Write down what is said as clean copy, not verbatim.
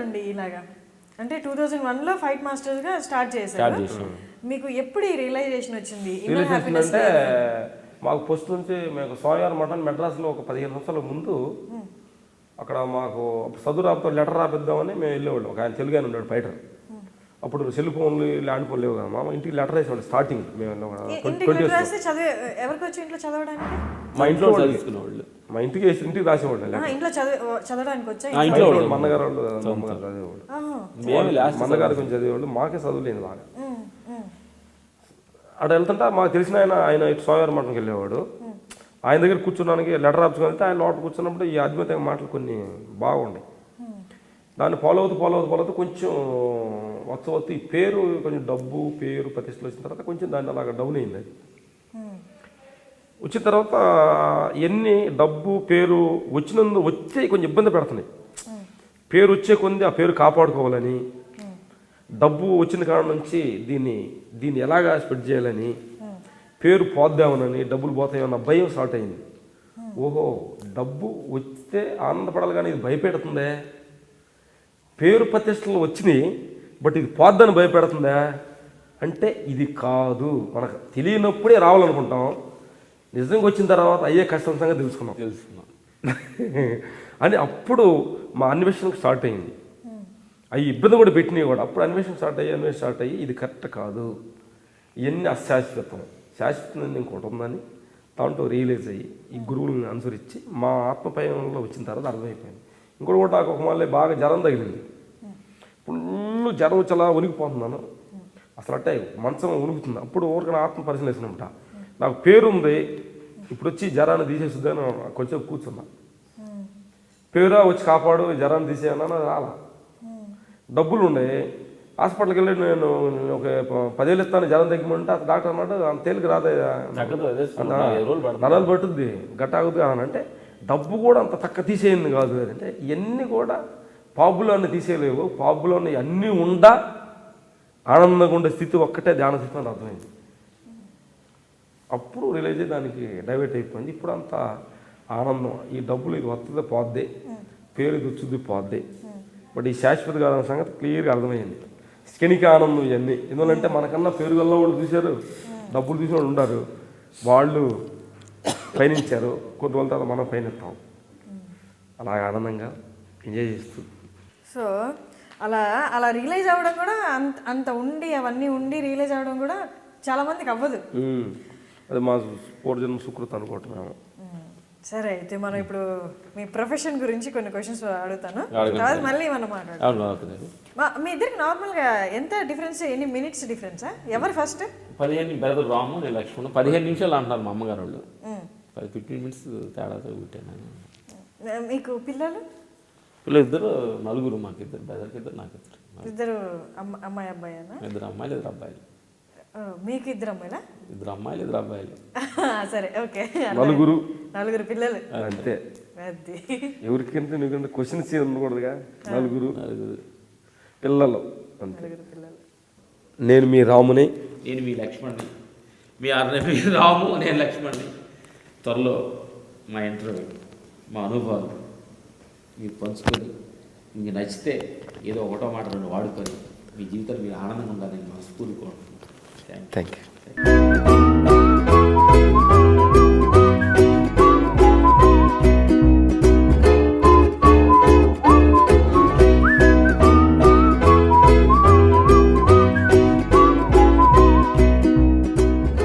నుండి ఇలాగా అంటే 2001లో ఫైట్ మాస్టర్స్గా స్టార్ట్ చేశారు. మీకు ఎప్పుడు ఈ రియలైజేషన్ వచ్చింది? అంటే మాకు ఫస్ట్ నుంచి మేము సోయార్ మటన్ మెడ్రాస్లో ఒక 15 సంవత్సరాల ముందు అక్కడ మాకు చదువు రాబోతో లెటర్ రాపిద్దామని మేము వెళ్ళేవాళ్ళం. ఒక ఆయన తెలుగు ఆయన ఉన్నాడు ఫైటర్. అప్పుడు సెల్ ఫోన్లు ల్యాండ్ ఫోన్ లేవు కదా, మా ఇంటికి లెటర్ వేసేవాళ్ళు స్టార్టింగ్. మేము ఎవరికి వచ్చి ఇంట్లో చదవడానికి? మా ఇంట్లో చదువుకునేవాళ్ళు, మా ఇంటికి ఇంటికి రాసేవాళ్ళు. ఇంట్లో చదవడానికి వచ్చా మా అన్నగారు వాళ్ళు అమ్మగారు చదివేవాళ్ళు, మా అన్నగారు కొంచెం చదివేవాళ్ళు, మాకే చదువులేదు బాగా. అక్కడ వెళ్తుంటే మాకు తెలిసిన ఆయన ఇటు సోయార్ మటన్కి వెళ్ళేవాడు. ఆయన దగ్గర కూర్చున్నానికి లెటర్ రాసుకుని వెళ్తే ఆయన లోపల కూర్చున్నప్పుడు ఈ అద్భుతమైన మాటలు కొన్ని బాగుంటాయి. దాన్ని ఫాలో అవుతూ కొంచెం వస్తూ ఈ పేరు కొంచెం డబ్బు పేరు ప్రతిష్టలు వచ్చిన తర్వాత కొంచెం దాన్ని అలాగా డౌన్ అయింది. అది వచ్చిన తర్వాత ఎన్ని డబ్బు పేరు వచ్చే కొంచెం ఇబ్బంది పెడుతున్నాయి. పేరు వచ్చే కొంది ఆ పేరు కాపాడుకోవాలని, డబ్బు వచ్చిన కారణం నుంచి దీన్ని ఎలాగా స్ప్రెడ్ చేయాలని, పేరు పోద్దామనని, డబ్బులు పోతాయన్న భయం స్టార్ట్ అయింది. ఓహో, డబ్బు వస్తే ఆనందపడాలి కానీ ఇది భయపెడుతుందే. పేరు ప్రతిష్టలు వచ్చినాయి బట్ ఇది పోద్దని భయపెడుతుందా అంటే ఇది కాదు. మనకు తెలియనప్పుడే రావాలనుకుంటాం, నిజంగా వచ్చిన తర్వాత అయ్యే కష్టం సంగతి తెలుసుకున్నాం అని అప్పుడు మా అన్వేషణ స్టార్ట్ అయింది. అవి ఇబ్బంది కూడా పెట్టినవి కూడా. అప్పుడు అన్వేషణ స్టార్ట్ అయ్యి ఇది కరెక్ట్ కాదు, ఇవన్నీ అశాశ్వతం, శాశ్వతం ఇంకోటి ఉందని దాంట్లో రియలైజ్ అయ్యి ఈ గురువులను అనుసరించి మా ఆత్మపయంలో వచ్చిన తర్వాత అర్థమైపోయింది. ఇంకోటి కూడా నాకు ఒక మళ్ళీ బాగా జ్వరం తగిలింది. ఫుల్ జ్వరం వచ్చి అలా ఉనికిపోతున్నాను, అసలు అట్టే మంచం ఉనుకుతుంది. అప్పుడు ఊరికైనా ఆత్మ పరిశీలన వేసినమాట నాకు పేరుంది, ఇప్పుడు వచ్చి జ్వరాన్ని తీసేస్తుందని కొంచెం కూర్చున్నా. పేరా వచ్చి కాపాడు, జ్వరాన్ని తీసేయన్నా రాలా. డబ్బులు ఉన్నాయి, హాస్పిటల్కి వెళ్ళి నేను ఒక 10 ఏళ్ళు ఇస్తాను జ్వరం తగ్గిమంటే అతను డాక్టర్ అన్నాడు అంత తేలిక రాదే, నరాలు పట్టుద్ది గట్టాగుద్ది అని. అంటే డబ్బు కూడా అంత తక్కువ తీసేయింది కాదు. అంటే ఇవన్నీ కూడా పాపులో అన్నీ తీసేయలేవు, పాపులో అన్నీ ఉండా ఆనందంగా ఉండే స్థితి ఒక్కటే ధ్యాన స్థితి అని అర్థమైంది. అప్పుడు రిలైజ్ అయ్యి దానికి డైవర్ట్ అయిపోయింది. ఇప్పుడు అంతా ఆనందం, ఈ డబ్బులు ఇది వస్తుంది పోద్ది, పేరు ఇది వచ్చుద్ది పోద్ది, బట్ ఈ శాశ్వత కాదన్న సంగతి క్లియర్గా అర్థమైంది. క్షణిక ఆనందం ఇవన్నీ. ఎందుకంటే మనకన్నా పేరు గల్ల వాళ్ళు చూశారు, డబ్బులు చూసిన వాళ్ళు ఉంటారు, వాళ్ళు పయనించారు, కొన్ని రోజుల తర్వాత మనం పయనిస్తాం. అలా ఆనందంగా ఎంజాయ్ చేస్తూ. సో అలా రియలైజ్ అవ్వడం కూడా అంత ఉండి అవన్నీ ఉండి రియలైజ్ అవ్వడం కూడా చాలా మందికి అవ్వదు. అది మా పూర్వజన్మ సుకృతం అనుకుంటున్నాము. సరే, అయితే మనం ఇప్పుడు మీ ప్రొఫెషన్ గురించి కొన్ని క్వశ్చన్స్ అడుగుతాను, తర్వాత మళ్ళీ మనం మాట్లాడతాం. మీ ఇద్దరికి నార్మల్గా ఎంత డిఫరెన్స్, ఎన్ని మినిట్స్ డిఫరెన్సా? ఎవరు ఫస్ట్? 15 బ్రదర్ రాము, నేను లక్ష్మణ్. 15 నిమిషాలు అంటున్నారు మా అమ్మగారు వాళ్ళు. 15 మినిట్స్ తేడాతో పుట్టాను. మీకు పిల్లలు? పిల్లలు ఇద్దరు, నలుగురు. మాకు ఇద్దరు, బ్రదర్కి ఇద్దరు, నాకు ఇద్దరు. ఇద్దరు అమ్మాయి అబ్బాయినా? 2 అమ్మాయిలు 2 అబ్బాయిలు. మీకు 2 అమ్మాయిలా? 2 అమ్మాయిలు 2 అబ్బాయిలు. సరే, ఓకే. నలుగురు పిల్లలు అంతే. ఎవరికి క్వశ్చన్స్ ఉండకూడదుగా. నలుగురు పిల్లలు. నేను మీ రాముని. నేను మీ లక్ష్మణ్ని. మీ రాము, నేను లక్ష్మణ్ని. త్వరలో మా ఇంటర్వ్యూ, మా అనుభవాలు మీరు పంచుకొని, మీకు నచ్చితే ఏదో ఒకటో మాట 2 వాడుకొని మీ జీవితంలో మీరు ఆనందంగా ఉండాలని మనస్ఫూర్తిగా కోరుకుంటున్నాను. Thank you.